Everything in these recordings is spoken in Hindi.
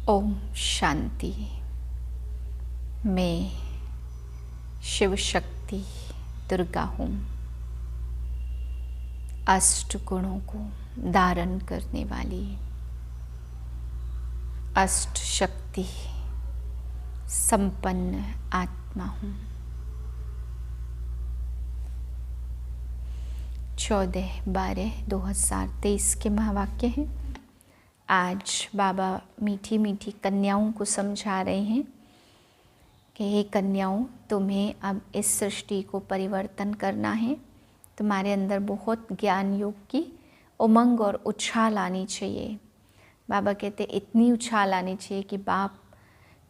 ओम शांति। मैं शिव शक्ति दुर्गा हूँ। अष्ट गुणों को धारण करने वाली अष्ट शक्ति संपन्न आत्मा हूँ। 14/12/2023 के महावाक्य हैं। आज बाबा मीठी मीठी कन्याओं को समझा रहे हैं कि हे कन्याओं, तुम्हें अब इस सृष्टि को परिवर्तन करना है। तुम्हारे अंदर बहुत ज्ञान योग की उमंग और उछाल आनी चाहिए। बाबा कहते इतनी उछाल आनी चाहिए कि बाप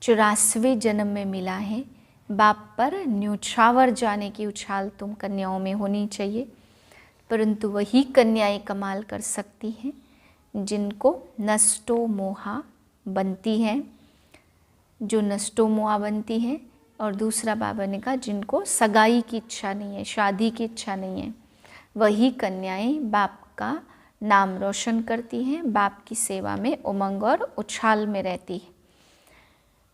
84वें जन्म में मिला है। बाप पर न्योछावर जाने की उछाल तुम कन्याओं में होनी चाहिए। परंतु वही कन्याएं कमाल कर सकती हैं जिनको नष्टो मोहा बनती हैं, जो नष्टो मोहा बनती हैं। और दूसरा बाबा ने कहा जिनको सगाई की इच्छा नहीं है, शादी की इच्छा नहीं है, वही कन्याएं बाप का नाम रोशन करती हैं, बाप की सेवा में उमंग और उछाल में रहती है।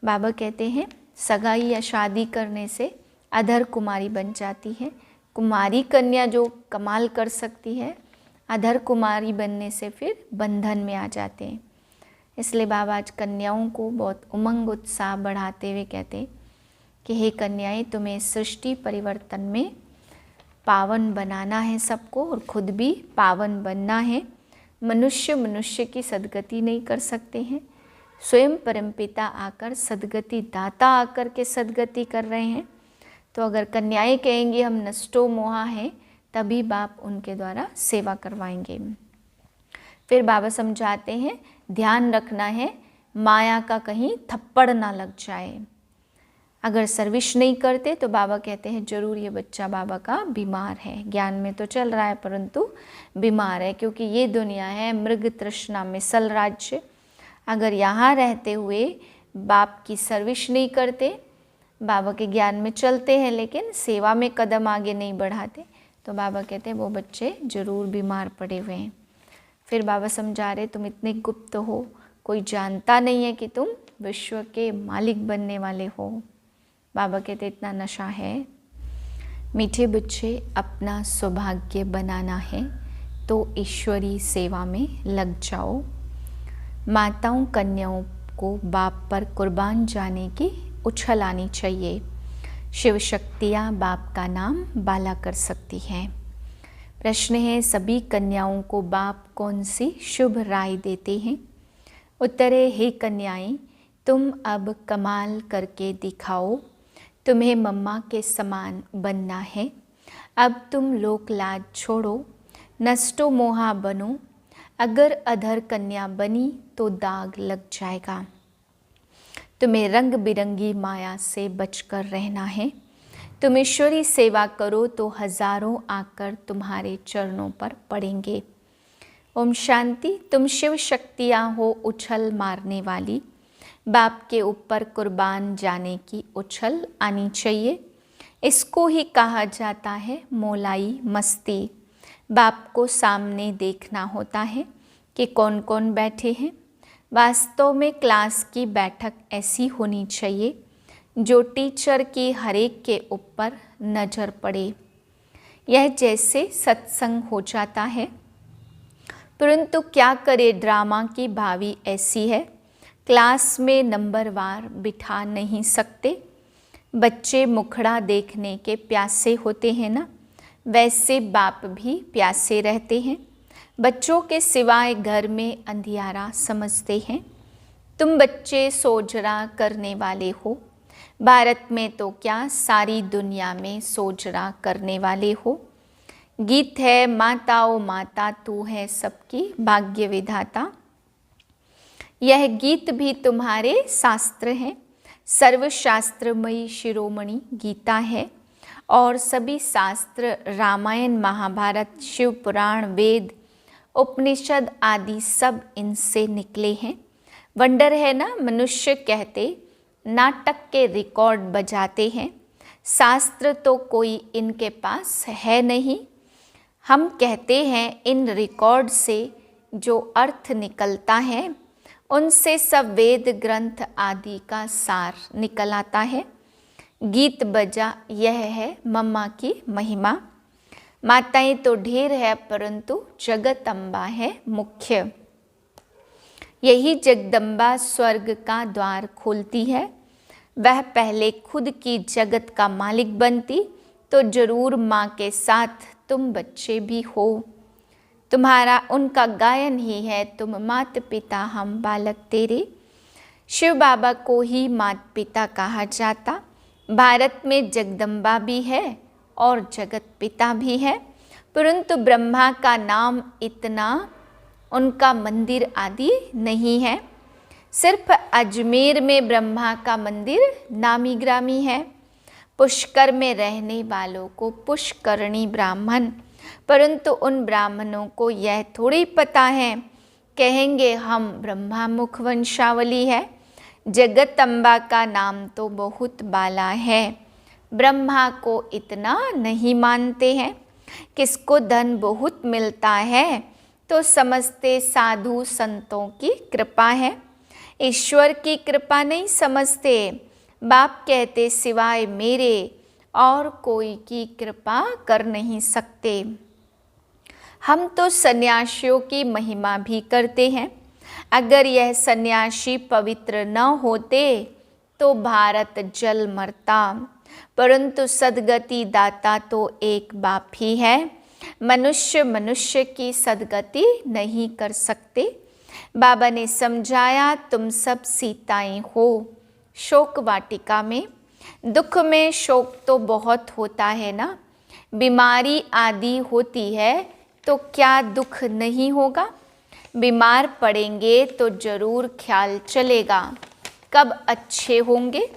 बाबा कहते हैं सगाई या शादी करने से अधर कुमारी बन जाती है। कुमारी कन्या जो कमाल कर सकती है, अधर कुमारी बनने से फिर बंधन में आ जाते हैं। इसलिए बाबा आज कन्याओं को बहुत उमंग उत्साह बढ़ाते हुए कहते हैं कि हे कन्याएं, तुम्हें सृष्टि परिवर्तन में पावन बनाना है सबको, और खुद भी पावन बनना है। मनुष्य की सद्गति नहीं कर सकते हैं। स्वयं परमपिता आकर सद्गति दाता आकर के सद्गति कर रहे हैं। तो अगर कन्याएं कहेंगी हम नष्टो मोहा हैं, तभी बाप उनके द्वारा सेवा करवाएंगे। फिर बाबा समझाते हैं ध्यान रखना है माया का कहीं थप्पड़ ना लग जाए। अगर सर्विस नहीं करते तो बाबा कहते हैं जरूर ये बच्चा बाबा का बीमार है। ज्ञान में तो चल रहा है परंतु बीमार है, क्योंकि ये दुनिया है मृग तृष्णा मिसल राज्य। अगर यहाँ रहते हुए बाप की सर्विस नहीं करते, बाबा के ज्ञान में चलते हैं लेकिन सेवा में कदम आगे नहीं बढ़ाते, तो बाबा कहते हैं वो बच्चे ज़रूर बीमार पड़े हुए हैं। फिर बाबा समझा रहे तुम इतने गुप्त हो, कोई जानता नहीं है कि तुम विश्व के मालिक बनने वाले हो। बाबा कहते इतना नशा है। मीठे बच्चे, अपना सौभाग्य बनाना है तो ईश्वरी सेवा में लग जाओ। माताओं कन्याओं को बाप पर कुर्बान जाने की उछल आनी चाहिए। शिव शक्तियाँ बाप का नाम बाला कर सकती हैं। प्रश्न है सभी कन्याओं को बाप कौन सी शुभ राय देते हैं? उत्तर है हे कन्याएं, तुम अब कमाल करके दिखाओ। तुम्हें मम्मा के समान बनना है। अब तुम लोक लाज छोड़ो, नष्टो मोहा बनो। अगर अधर कन्या बनी तो दाग लग जाएगा। तुम्हें रंग बिरंगी माया से बचकर रहना है। तुम ईश्वरी सेवा करो तो हजारों आकर तुम्हारे चरणों पर पड़ेंगे। ओम शांति। तुम शिव शक्तियाँ हो उछल मारने वाली। बाप के ऊपर कुर्बान जाने की उछल आनी चाहिए। इसको ही कहा जाता है मोलाई मस्ती। बाप को सामने देखना होता है कि कौन कौन बैठे हैं। वास्तव में क्लास की बैठक ऐसी होनी चाहिए जो टीचर की हरेक के ऊपर नज़र पड़े। यह जैसे सत्संग हो जाता है, परंतु क्या करे ड्रामा की भावी ऐसी है, क्लास में नंबरवार बिठा नहीं सकते। बच्चे मुखड़ा देखने के प्यासे होते हैं ना, वैसे बाप भी प्यासे रहते हैं। बच्चों के सिवाय घर में अंधियारा समझते हैं। तुम बच्चे सोजरा करने वाले हो। भारत में तो क्या सारी दुनिया में सोजरा करने वाले हो। गीत है माताओं माता तू है सबकी भाग्य विधाता। यह गीत भी तुम्हारे शास्त्र हैं। सर्वशास्त्रमयी शिरोमणि गीता है और सभी शास्त्र रामायण महाभारत शिव पुराण वेद उपनिषद आदि सब इनसे निकले हैं। वंडर है ना, मनुष्य कहते नाटक के रिकॉर्ड बजाते हैं। शास्त्र तो कोई इनके पास है नहीं। हम कहते हैं इन रिकॉर्ड से जो अर्थ निकलता है उनसे सब वेद ग्रंथ आदि का सार निकल आता है। गीत बजा यह है मम्मा की महिमा। माताएं तो ढेर है परंतु जगत अम्बा है मुख्य। यही जगदम्बा स्वर्ग का द्वार खोलती है। वह पहले खुद की जगत का मालिक बनती तो जरूर माँ के साथ तुम बच्चे भी हो। तुम्हारा उनका गायन ही है, तुम मात पिता हम बालक तेरे। शिव बाबा को ही मात पिता कहा जाता। भारत में जगदम्बा भी है और जगत पिता भी है, परंतु ब्रह्मा का नाम इतना उनका मंदिर आदि नहीं है। सिर्फ अजमेर में ब्रह्मा का मंदिर नामी ग्रामी है। पुष्कर में रहने वालों को पुष्करणी ब्राह्मण, परंतु उन ब्राह्मणों को यह थोड़ी पता है, कहेंगे हम ब्रह्मा मुख वंशावली है। जगत अम्बा का नाम तो बहुत बाला है, ब्रह्मा को इतना नहीं मानते हैं। किसको धन बहुत मिलता है तो समझते साधु संतों की कृपा है, ईश्वर की कृपा नहीं समझते। बाप कहते सिवाय मेरे और कोई की कृपा कर नहीं सकते। हम तो सन्यासियों की महिमा भी करते हैं। अगर यह सन्यासी पवित्र न होते तो भारत जल मरता, परंतु सद्गति दाता तो एक बाप ही है। मनुष्य मनुष्य की सद्गति नहीं कर सकते। बाबा ने समझाया तुम सब सीताएं हो। शोक वाटिका में दुख में शोक तो बहुत होता है ना। बीमारी आदि होती है तो क्या दुख नहीं होगा। बीमार पड़ेंगे तो जरूर ख्याल चलेगा कब अच्छे होंगे।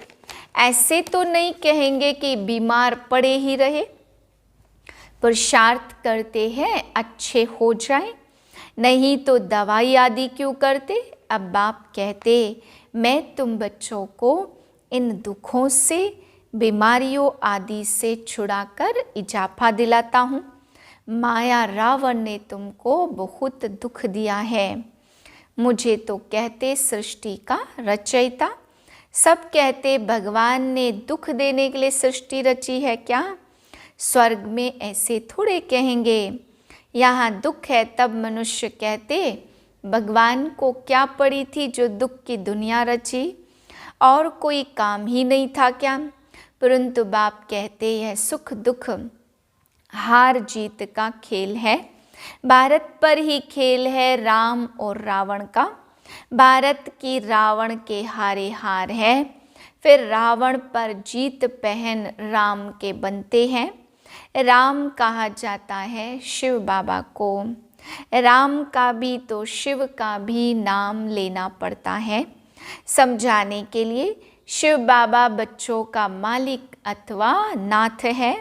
ऐसे तो नहीं कहेंगे कि बीमार पड़े ही रहे। पुरुषार्थ करते हैं अच्छे हो जाए, नहीं तो दवाई आदि क्यों करते। अब बाप कहते मैं तुम बच्चों को इन दुखों से बीमारियों आदि से छुड़ाकर इजाफा दिलाता हूँ। माया रावण ने तुमको बहुत दुख दिया है। मुझे तो कहते सृष्टि का रचयिता, सब कहते भगवान ने दुख देने के लिए सृष्टि रची है क्या। स्वर्ग में ऐसे थोड़े कहेंगे। यहाँ दुख है तब मनुष्य कहते भगवान को क्या पड़ी थी जो दुख की दुनिया रची, और कोई काम ही नहीं था क्या। परंतु बाप कहते यह सुख दुख हार जीत का खेल है। भारत पर ही खेल है राम और रावण का। भारत की रावण के हारे हार है, फिर रावण पर जीत पहन राम के बनते हैं। राम कहा जाता है शिव बाबा को। राम का भी तो शिव का भी नाम लेना पड़ता है समझाने के लिए। शिव बाबा बच्चों का मालिक अथवा नाथ है।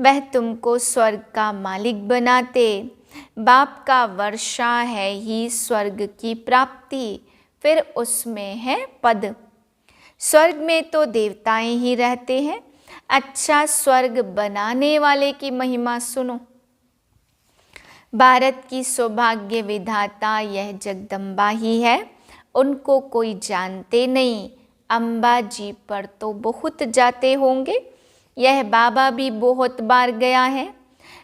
वह तुमको स्वर्ग का मालिक बनाते। बाप का वर्षा है ही स्वर्ग की प्राप्ति, फिर उसमें है पद। स्वर्ग में तो देवताएं ही रहते हैं। अच्छा स्वर्ग बनाने वाले की महिमा सुनो। भारत की सौभाग्य विधाता यह जगदम्बा ही है। उनको कोई जानते नहीं। अम्बा जी पर तो बहुत जाते होंगे। यह बाबा भी बहुत बार गया है।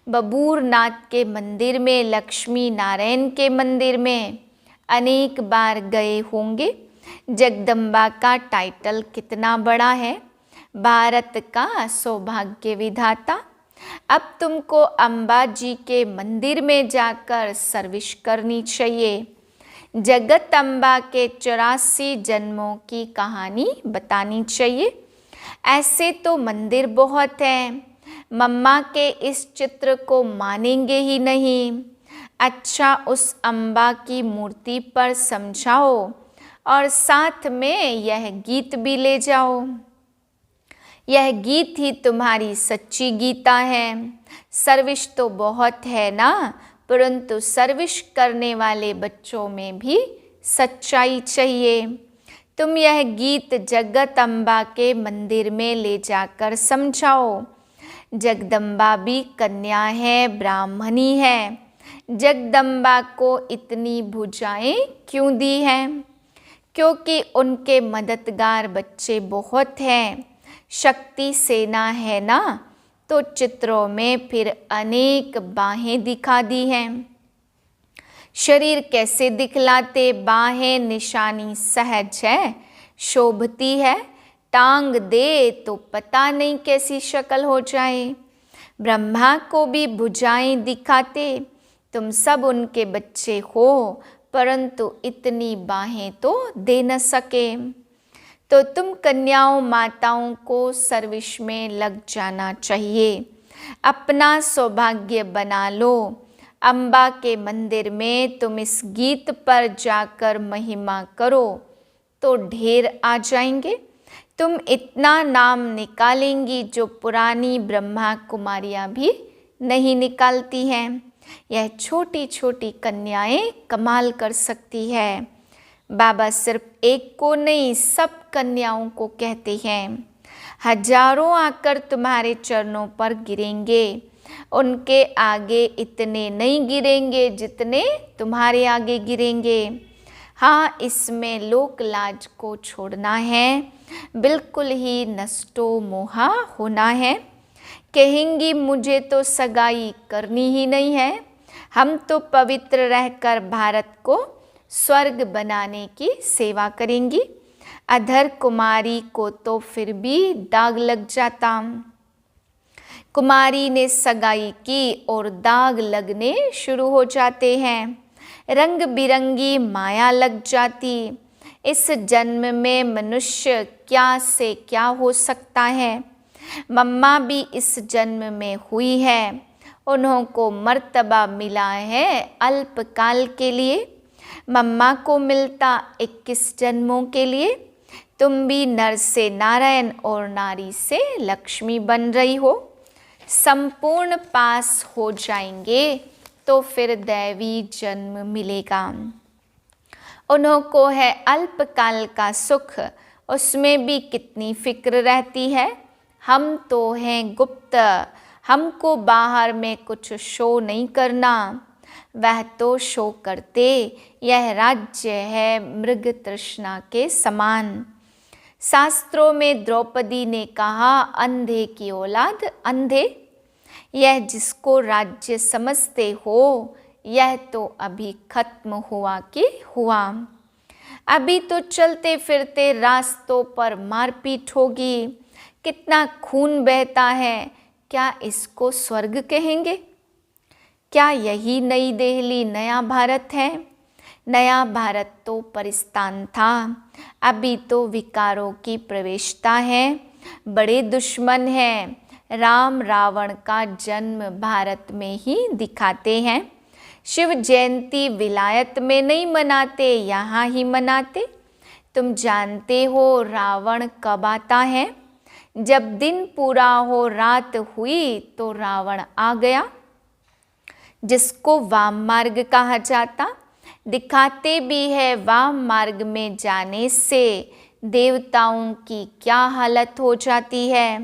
बबूर नाथ के मंदिर में, लक्ष्मी नारायण के मंदिर में अनेक बार गए होंगे। जगदम्बा का टाइटल कितना बड़ा है, भारत का सौभाग्य विधाता। अब तुमको अम्बा जी के मंदिर में जाकर सर्विस करनी चाहिए। जगत अम्बा के 84 जन्मों की कहानी बतानी चाहिए। ऐसे तो मंदिर बहुत हैं, मम्मा के इस चित्र को मानेंगे ही नहीं। अच्छा उस अम्बा की मूर्ति पर समझाओ और साथ में यह गीत भी ले जाओ। यह गीत ही तुम्हारी सच्ची गीता है। सर्विस तो बहुत है ना, परंतु सर्विस करने वाले बच्चों में भी सच्चाई चाहिए। तुम यह गीत जगत अम्बा के मंदिर में ले जाकर समझाओ। जगदम्बा भी कन्या है, ब्राह्मणी है। जगदम्बा को इतनी भुजाएं क्यों दी हैं? क्योंकि उनके मददगार बच्चे बहुत हैं। शक्ति सेना है ना, तो चित्रों में फिर अनेक बाहें दिखा दी हैं। शरीर कैसे दिखलाते, बाहें निशानी सहज है, शोभती है। टांग दे तो पता नहीं कैसी शक्ल हो जाए। ब्रह्मा को भी भुजाएं दिखाते, तुम सब उनके बच्चे हो, परंतु इतनी बाहें तो दे न सके। तो तुम कन्याओं माताओं को सर्विस में लग जाना चाहिए। अपना सौभाग्य बना लो। अम्बा के मंदिर में तुम इस गीत पर जाकर महिमा करो तो ढेर आ जाएंगे। तुम इतना नाम निकालेंगी जो पुरानी ब्रह्मा कुमारियाँ भी नहीं निकालती हैं। यह छोटी छोटी कन्याएं कमाल कर सकती है। बाबा सिर्फ एक को नहीं, सब कन्याओं को कहते हैं। हजारों आकर तुम्हारे चरणों पर गिरेंगे, उनके आगे इतने नहीं गिरेंगे जितने तुम्हारे आगे गिरेंगे। हाँ, इसमें लोक लाज को छोड़ना है, बिल्कुल ही नष्टो मोहा होना है। कहेंगी मुझे तो सगाई करनी ही नहीं है, हम तो पवित्र रहकर भारत को स्वर्ग बनाने की सेवा करेंगी। अधर कुमारी को तो फिर भी दाग लग जाता। कुमारी ने सगाई की और दाग लगने शुरू हो जाते हैं, रंग बिरंगी माया लग जाती। इस जन्म में मनुष्य क्या से क्या हो सकता है। मम्मा भी इस जन्म में हुई है, उन्हों को मर्तबा मिला है अल्पकाल के लिए। मम्मा को मिलता 21 जन्मों के लिए। तुम भी नर से नारायण और नारी से लक्ष्मी बन रही हो। संपूर्ण पास हो जाएंगे तो फिर दैवी जन्म मिलेगा। उन्हों को है अल्पकाल का सुख, उसमें भी कितनी फिक्र रहती है। हम तो हैं गुप्त, हमको बाहर में कुछ शो नहीं करना, वह तो शो करते। यह राज्य है मृग तृष्णा के समान। शास्त्रों में द्रौपदी ने कहा, अंधे की औलाद अंधे। यह जिसको राज्य समझते हो, यह तो अभी खत्म हुआ कि हुआ। अभी तो चलते फिरते रास्तों पर मारपीट होगी, कितना खून बहता है। क्या इसको स्वर्ग कहेंगे? क्या यही नई दिल्ली नया भारत है? नया भारत तो परिस्तान था, अभी तो विकारों की प्रवेशता है। बड़े दुश्मन हैं। राम रावण का जन्म भारत में ही दिखाते हैं। शिव जयंती विलायत में नहीं मनाते, यहाँ ही मनाते। तुम जानते हो रावण कब आता है? जब दिन पूरा हो रात हुई तो रावण आ गया, जिसको वाम मार्ग कहा जाता। दिखाते भी है वाम मार्ग में जाने से देवताओं की क्या हालत हो जाती है।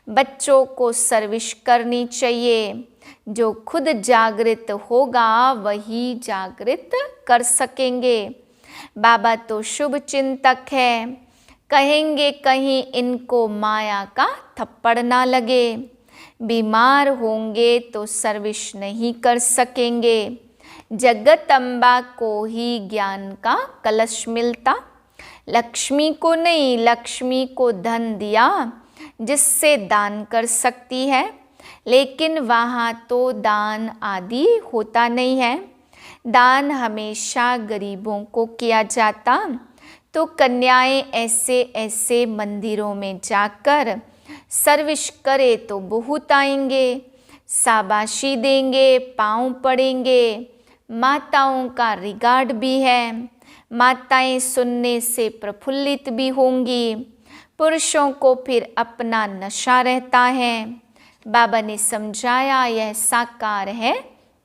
बच्चों को सर्विस करनी चाहिए। जो खुद जागृत होगा वही जागृत कर सकेंगे। बाबा तो शुभ चिंतक है, कहेंगे कहीं इनको माया का थप्पड़ ना लगे। बीमार होंगे तो सर्विस नहीं कर सकेंगे। जगत अम्बा को ही ज्ञान का कलश मिलता। लक्ष्मी को नहीं, लक्ष्मी को धन दिया जिससे दान कर सकती है, लेकिन वहाँ तो दान आदि होता नहीं है। दान हमेशा गरीबों को किया जाता। तो कन्याएं ऐसे ऐसे मंदिरों में जाकर सर्विस करे तो बहुत आएंगे, शाबाशी देंगे, पाँव पड़ेंगे। माताओं का रिगार्ड भी है, माताएं सुनने से प्रफुल्लित भी होंगी। पुरुषों को फिर अपना नशा रहता है। बाबा ने समझाया यह साकार है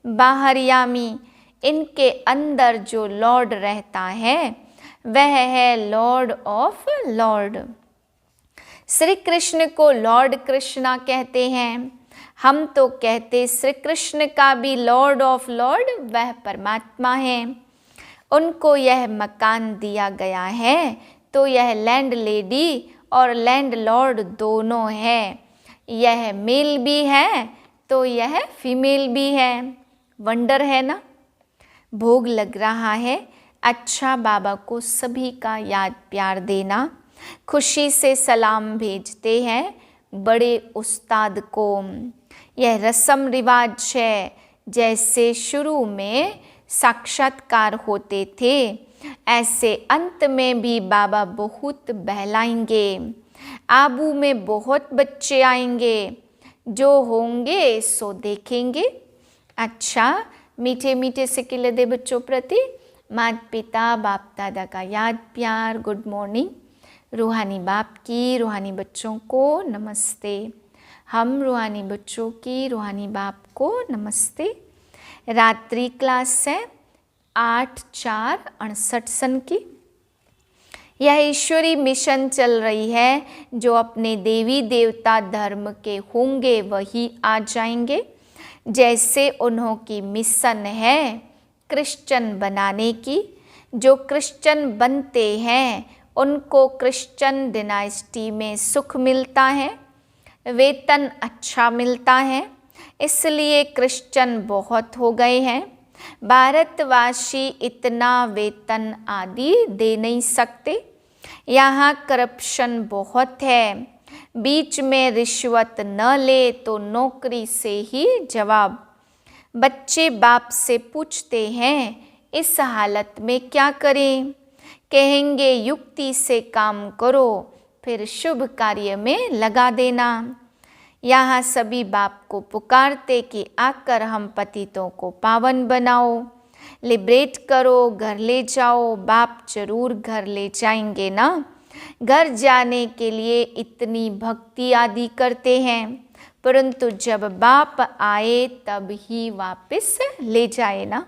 बाहर यामी। इनके अंदर जो लॉर्ड रहता है वह है Lord of Lord. Shri Krishna को लॉर्ड कृष्णा कहते हैं। हम तो कहते श्री कृष्ण का भी लॉर्ड ऑफ लॉर्ड वह परमात्मा है। उनको यह मकान दिया गया है तो यह लैंड लेडी और लैंड लॉर्ड दोनों है। यह मेल भी है तो यह फीमेल भी है। वंडर है ना। भोग लग रहा है। अच्छा बाबा को सभी का याद प्यार देना। खुशी से सलाम भेजते हैं बड़े उस्ताद को। यह रस्म रिवाज है। जैसे शुरू में साक्षात्कार होते थे ऐसे अंत में भी बाबा बहुत बहलाएंगे। आबू में बहुत बच्चे आएंगे। जो होंगे सो देखेंगे। अच्छा, मीठे मीठे से किले दे बच्चों प्रति माता पिता बाप दादा का याद प्यार। Good morning. रूहानी बाप की रूहानी बच्चों को नमस्ते। हम रूहानी बच्चों की रूहानी बाप को नमस्ते। रात्रि क्लास है 8/4/68 सन की। यह ईश्वरी मिशन चल रही है। जो अपने देवी देवता धर्म के होंगे वही आ जाएंगे। जैसे उन्हों की मिशन है क्रिश्चियन बनाने की। जो क्रिश्चियन बनते हैं उनको क्रिश्चियन डिनाइस्टी में सुख मिलता है, वेतन अच्छा मिलता है। इसलिए क्रिश्चियन बहुत हो गए हैं। भारतवासी इतना वेतन आदि दे नहीं सकते। यहाँ करप्शन बहुत है। बीच में रिश्वत न ले तो नौकरी से ही जवाब। बच्चे बाप से पूछते हैं इस हालत में क्या करें। कहेंगे युक्ति से काम करो फिर शुभ कार्य में लगा देना। यहाँ सभी बाप को पुकारते कि आकर हम पतितों को पावन बनाओ, लिबरेट करो, घर ले जाओ। बाप जरूर घर ले जाएंगे ना। घर जाने के लिए इतनी भक्ति आदि करते हैं परंतु जब बाप आए तब ही वापस ले जाए ना।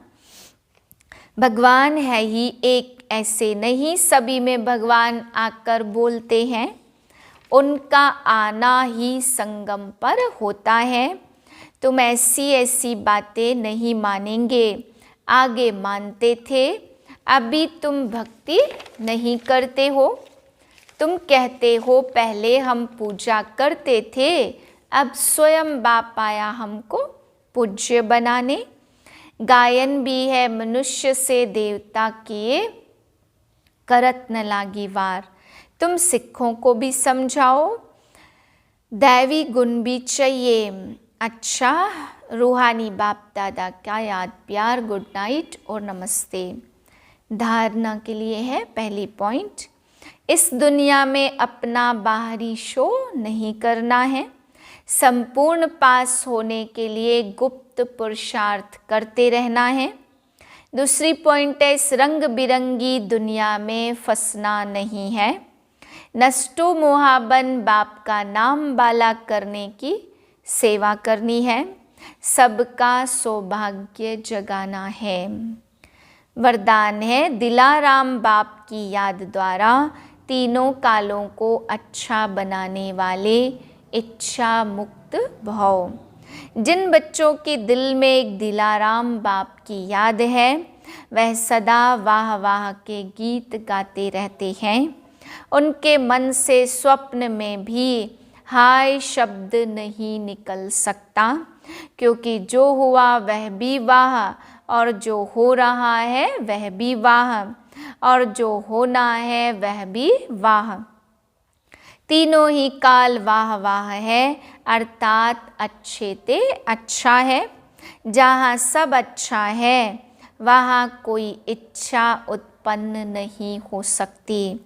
भगवान है ही एक, ऐसे नहीं सभी में भगवान आकर बोलते हैं। उनका आना ही संगम पर होता है। तुम ऐसी ऐसी बातें नहीं मानेंगे। आगे मानते थे, अभी तुम भक्ति नहीं करते हो। तुम कहते हो पहले हम पूजा करते थे, अब स्वयं बाप आया हमको पूज्य बनाने। गायन भी है मनुष्य से देवता किए, करत न लागी वार। तुम सिखों को भी समझाओ, दैवी गुण भी चाहिए। अच्छा, रूहानी बाप दादा का याद प्यार। गुड नाइट और नमस्ते। धारणा के लिए है पहली पॉइंट, इस दुनिया में अपना बाहरी शो नहीं करना है। संपूर्ण पास होने के लिए गुप्त पुरुषार्थ करते रहना है। दूसरी पॉइंट है, इस रंग बिरंगी दुनिया में फंसना नहीं है। नष्टो मोहाबन बाप का नाम बाला करने की सेवा करनी है। सबका सौभाग्य जगाना है। वरदान है, दिलाराम बाप की याद द्वारा तीनों कालों को अच्छा बनाने वाले इच्छा मुक्त भव। जिन बच्चों के दिल में एक दिलाराम बाप की याद है वह सदा वाह वाह के गीत गाते रहते हैं। उनके मन से स्वप्न में भी हाय शब्द नहीं निकल सकता, क्योंकि जो हुआ वह भी वाह और जो हो रहा है वह भी वाह और जो होना है वह भी वाह। तीनों ही काल वाह वाह है, अर्थात अच्छे ते अच्छा है। जहाँ सब अच्छा है वहाँ कोई इच्छा उत्पन्न नहीं हो सकती,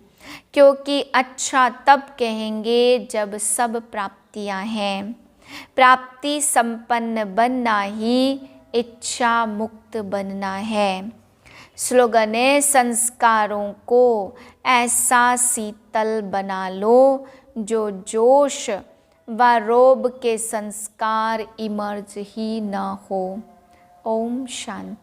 क्योंकि अच्छा तब कहेंगे जब सब प्राप्तियाँ हैं। प्राप्ति संपन्न बनना ही इच्छा मुक्त बनना है। स्लोगन है, संस्कारों को ऐसा शीतल बना लो जो जोश व रोब के संस्कार इमर्ज ही न हो। ओम शांति।